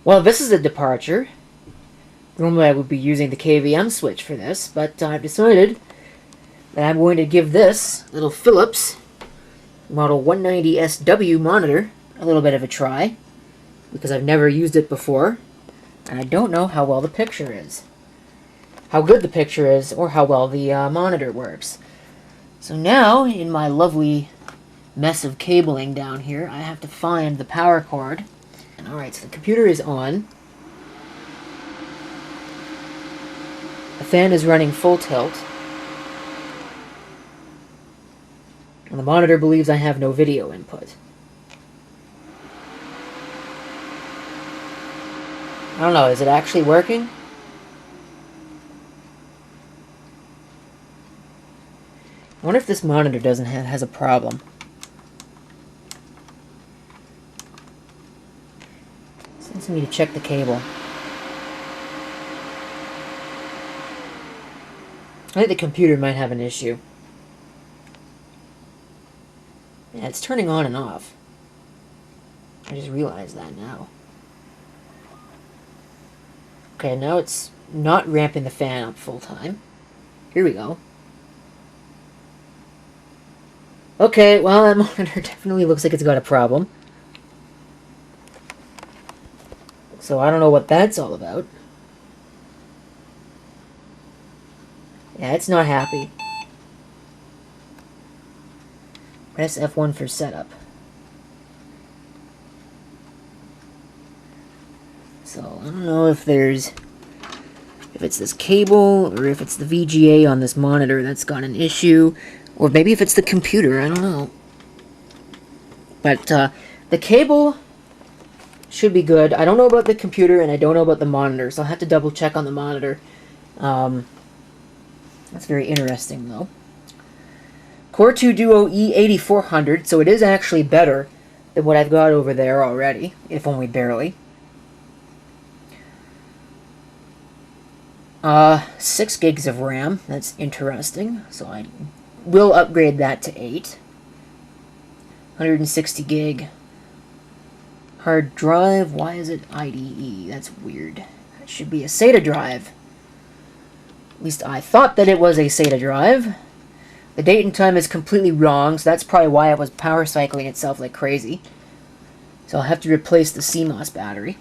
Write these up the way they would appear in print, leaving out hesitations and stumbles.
Well, this is a departure. Normally I would be using the KVM switch for this, but I've decided that I'm going to give this little Philips Model 190SW monitor a little bit of a try, because I've never used it before, and I don't know how well the picture is. How good the picture is, or how well the monitor works. So now, in my lovely mess of cabling down here, I have to find the power cord. Alright, so the computer is on. The fan is running full tilt. And the monitor believes I have no video input. I don't know, is it actually working? I wonder if this monitor has a problem. Sends me to check the cable. I think the computer might have an issue. Yeah, it's turning on and off. I just realized that now. Okay, now it's not ramping the fan up full time. Here we go. Okay, well, that monitor definitely looks like it's got a problem. So I don't know what that's all about. Yeah, it's not happy. Press F1 for setup. So I don't know if it's this cable or if it's the VGA on this monitor that's got an issue, or maybe if it's the computer, I don't know. But the cable should be good. I don't know about the computer and I don't know about the monitor, so I'll have to double check on the monitor. That's very interesting though. Core 2 Duo E8400, so it is actually better than what I've got over there already, if only barely. 6 gigs of RAM, that's interesting, so I will upgrade that to 8. 160 gig hard drive. Why is it IDE? That's weird. That should be a SATA drive. At least I thought that it was a SATA drive. The date and time is completely wrong, so that's probably why it was power cycling itself like crazy. So I'll have to replace the CMOS battery.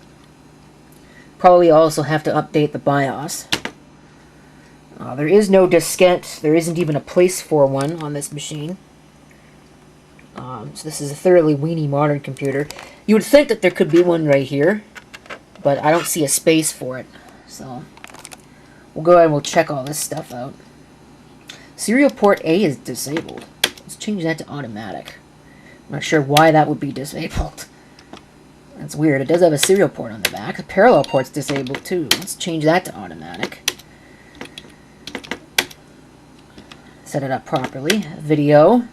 Probably also have to update the BIOS. There is no diskette. There isn't even a place for one on this machine. So this is a thoroughly weenie modern computer. You would think that there could be one right here, but I don't see a space for it. So we'll go ahead and we'll check all this stuff out. Serial port A is disabled. Let's change that to automatic. I'm not sure why that would be disabled. That's weird. It does have a serial port on the back. The parallel port's disabled too. Let's change that to automatic. Set it up properly. Video.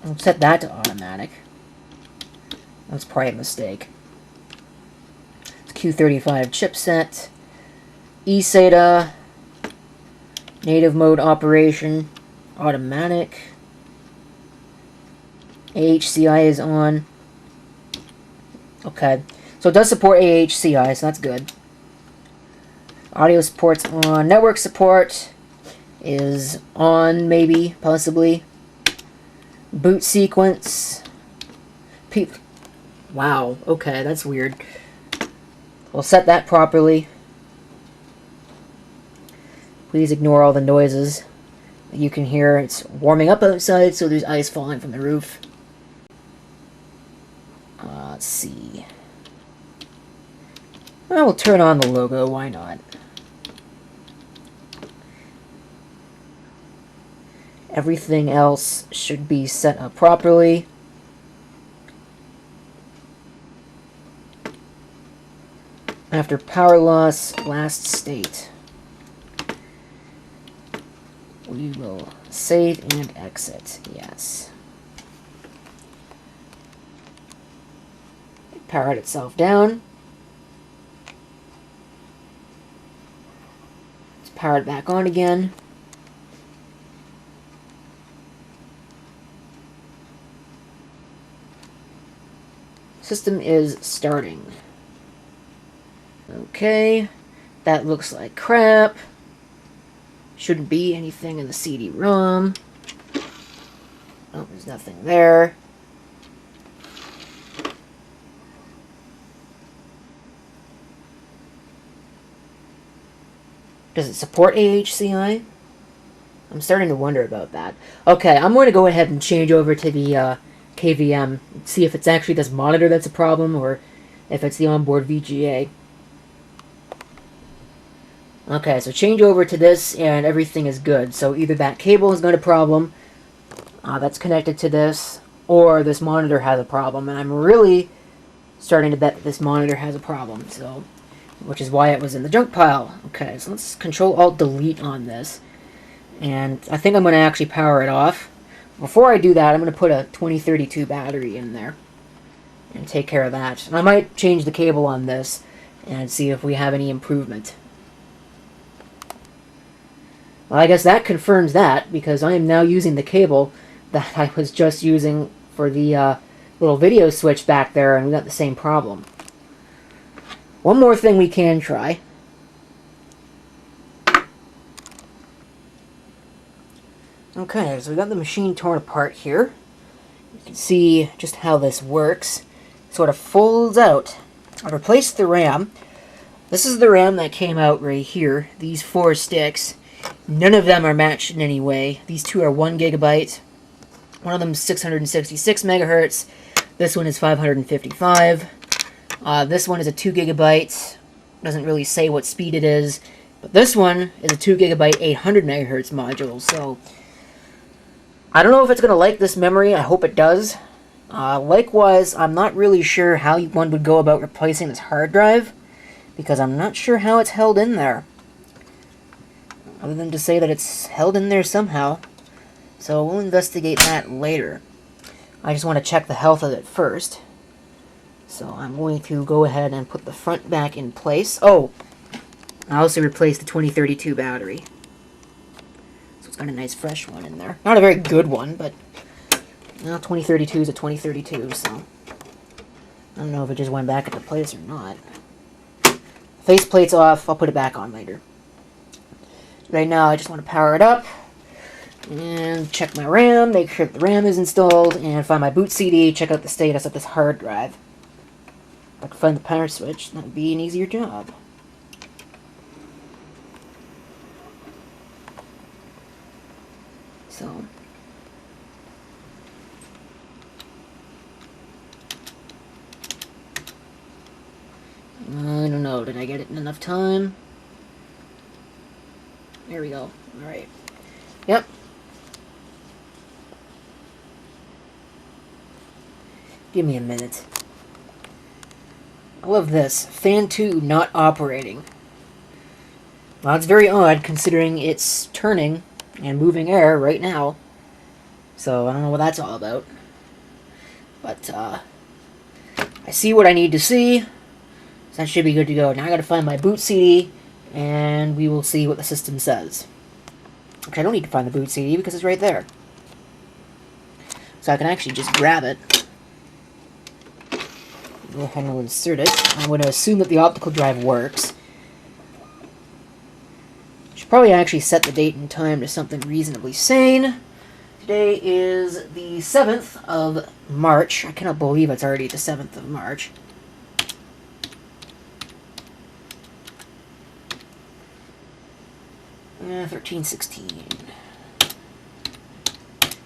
I'll set that to automatic. That's probably a mistake. It's Q35 chipset. eSATA. Native mode operation. Automatic. AHCI is on. Okay. So it does support AHCI, so that's good. Audio support's on. Network support is on, maybe, possibly. Boot sequence. Wow, okay, that's weird. We'll set that properly. Please ignore all the noises that you can hear. It's warming up outside, so there's ice falling from the roof. Let's see. I will turn on the logo, why not? Everything else should be set up properly. After power loss, last state. We will save and exit, yes. It powered itself down. Let's power it back on again. System is starting. Okay, that looks like crap. Shouldn't be anything in the CD-ROM. Oh, there's nothing there. Does it support AHCI? I'm starting to wonder about that. Okay, I'm going to go ahead and change over to the KVM, see if it's actually this monitor that's a problem, or if it's the onboard VGA. Okay, so change over to this, and everything is good. So either that cable has got a problem that's connected to this, or this monitor has a problem, and I'm really starting to bet that this monitor has a problem, so, which is why it was in the junk pile. Okay, so let's Control-Alt-Delete on this, and I think I'm going to actually power it off. Before I do that, I'm going to put a 2032 battery in there and take care of that. And I might change the cable on this and see if we have any improvement. Well, I guess that confirms that, because I am now using the cable that I was just using for the little video switch back there, and we got the same problem. One more thing we can try. Okay, so we got the machine torn apart here. You can see just how this works. It sort of folds out. I replaced the RAM. This is the RAM that came out right here. These 4 sticks. None of them are matched in any way. These two are 1 gigabyte. One of them is 666 megahertz. This one is 555. This one is a 2 gigabyte. Doesn't really say what speed it is. But this one is a 2 gigabyte 800 megahertz module. So I don't know if it's going to like this memory. I hope it does. Likewise, I'm not really sure how one would go about replacing this hard drive, because I'm not sure how it's held in there. Other than to say that it's held in there somehow. So we'll investigate that later. I just want to check the health of it first. So I'm going to go ahead and put the front back in place. Oh! I also replaced the 2032 battery. So it's got a nice fresh one in there. Not a very good one, but 2032 is a 2032, so I don't know if it just went back into place or not. Faceplate's off. I'll put it back on later. Right now, I just want to power it up and check my RAM, make sure the RAM is installed, and find my boot CD, check out the status of this hard drive. If I could find the power switch, that would be an easier job. So I don't know, did I get it in enough time? There we go. Alright. Yep. Give me a minute. I love this. Fan 2 not operating. Well, it's very odd considering it's turning and moving air right now. So I don't know what that's all about. But I see what I need to see. So that should be good to go. Now I gotta find my boot CD, and we will see what the system says. Okay, I don't need to find the boot CD because it's right there. So I can actually just grab it. Go ahead and insert it. I'm going to assume that the optical drive works. Should probably actually set the date and time to something reasonably sane. Today is the 7th of March. I cannot believe it's already the 7th of March. Yeah, 1316.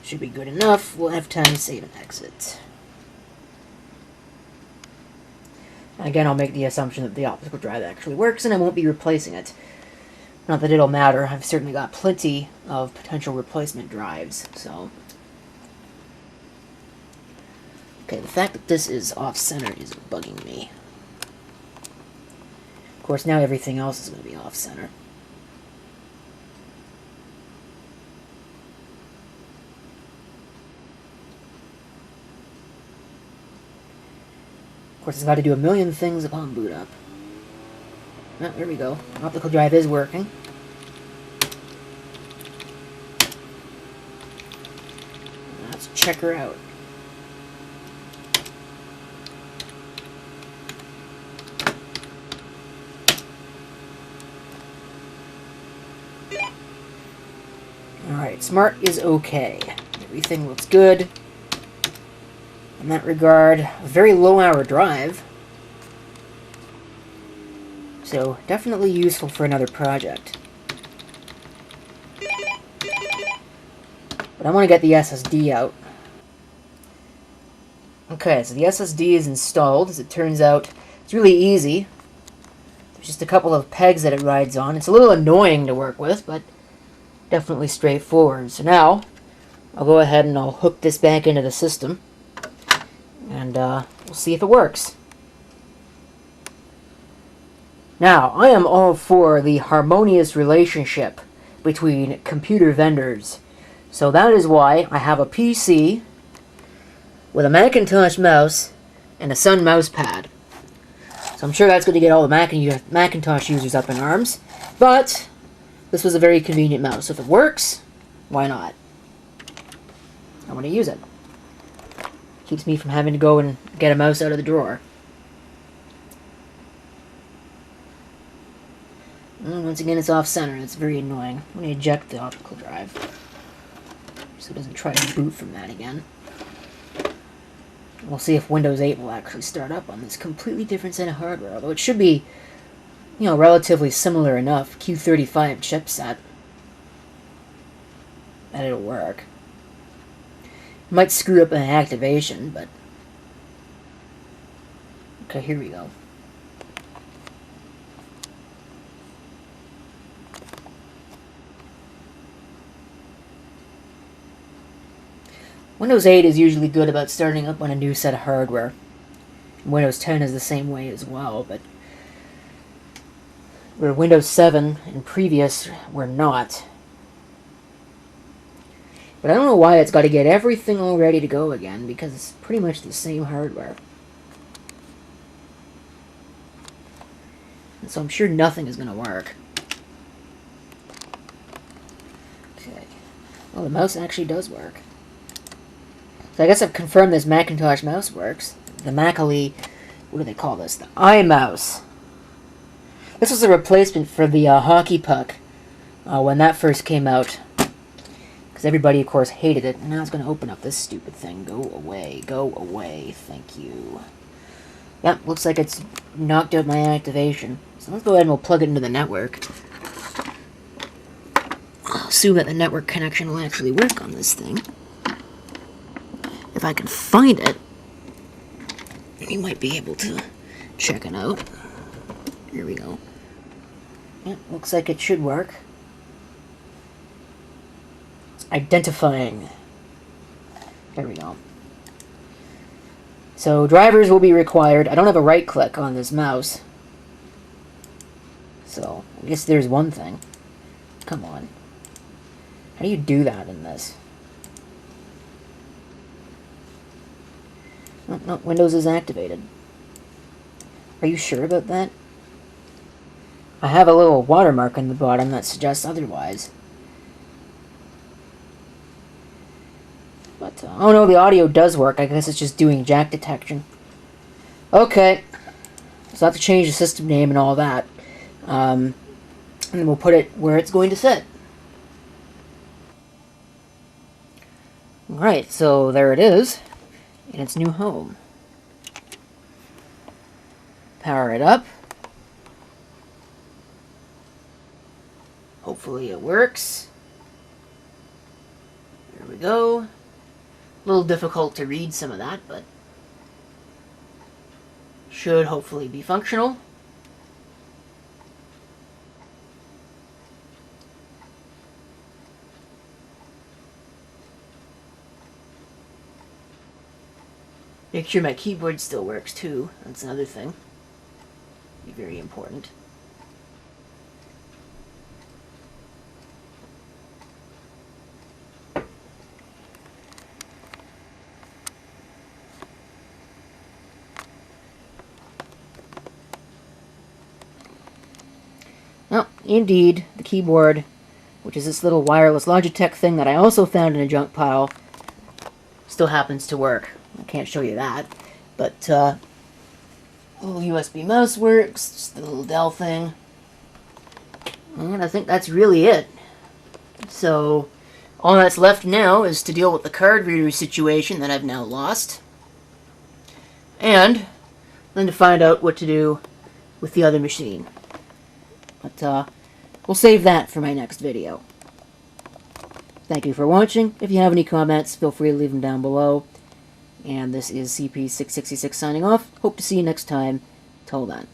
Should be good enough. We'll have time to save and exit. Again, I'll make the assumption that the optical drive actually works and I won't be replacing it. Not that it'll matter. I've certainly got plenty of potential replacement drives, so. Okay, the fact that this is off-center is bugging me. Of course, now everything else is going to be off-center. Of course, it's got to do a million things upon boot up. Oh, there we go. Optical drive is working. Let's check her out. Alright, Smart is okay. Everything looks good. In that regard, a very low hour drive. So, definitely useful for another project. But I want to get the SSD out. Okay, so the SSD is installed. As it turns out, it's really easy. There's just a couple of pegs that it rides on. It's a little annoying to work with, but definitely straightforward. So now, I'll go ahead and I'll hook this back into the system. And we'll see if it works. Now, I am all for the harmonious relationship between computer vendors. So that is why I have a PC with a Macintosh mouse and a Sun mouse pad. So I'm sure that's going to get all the Macintosh users up in arms. But this was a very convenient mouse. So if it works, why not? I want to use it. Keeps me from having to go and get a mouse out of the drawer. And once again, it's off-center. It's very annoying. I'm going to eject the optical drive so it doesn't try to boot from that again. We'll see if Windows 8 will actually start up on this completely different set of hardware, although it should be, you know, relatively similar enough. Q35 chipset. That it'll work. It might screw up an activation, but... Okay, here we go. Windows 8 is usually good about starting up on a new set of hardware. Windows 10 is the same way as well, but where Windows 7 and previous were not. But I don't know why it's got to get everything all ready to go again, because it's pretty much the same hardware. And so I'm sure nothing is going to work. Okay. Well, the mouse actually does work. So I guess I've confirmed this Macintosh mouse works. The Macally, what do they call this? The iMouse. This was a replacement for the hockey puck when that first came out. Because everybody, of course, hated it. And now it's going to open up this stupid thing. Go away. Go away. Thank you. Yep, looks like it's knocked out my activation. So let's go ahead and we'll plug it into the network. I'll assume that the network connection will actually work on this thing. If I can find it, you might be able to check it out. Here we go. Yep, looks like it should work. Identifying. There we go. So drivers will be required. I don't have a right click on this mouse. So I guess there's one thing. Come on. How do you do that in this? Oh, no, Windows is activated. Are you sure about that? I have a little watermark on the bottom that suggests otherwise. But, oh no, the audio does work. I guess it's just doing jack detection. Okay. So I have to change the system name and all that. And then we'll put it where it's going to sit. Alright, so there it is. In its new home. Power it up. Hopefully it works. There we go. A little difficult to read some of that, but should hopefully be functional. Make sure my keyboard still works too. That's another thing. Be very important. Well, indeed, the keyboard, which is this little wireless Logitech thing that I also found in a junk pile, still happens to work. I can't show you that, but the little USB mouse works, just the little Dell thing, and I think that's really it. So, All that's left now is to deal with the card reader situation that I've now lost. And then to find out what to do with the other machine. But we'll save that for my next video. Thank you for watching. If you have any comments, feel free to leave them down below. And this is CP666 signing off. Hope to see you next time. Till then.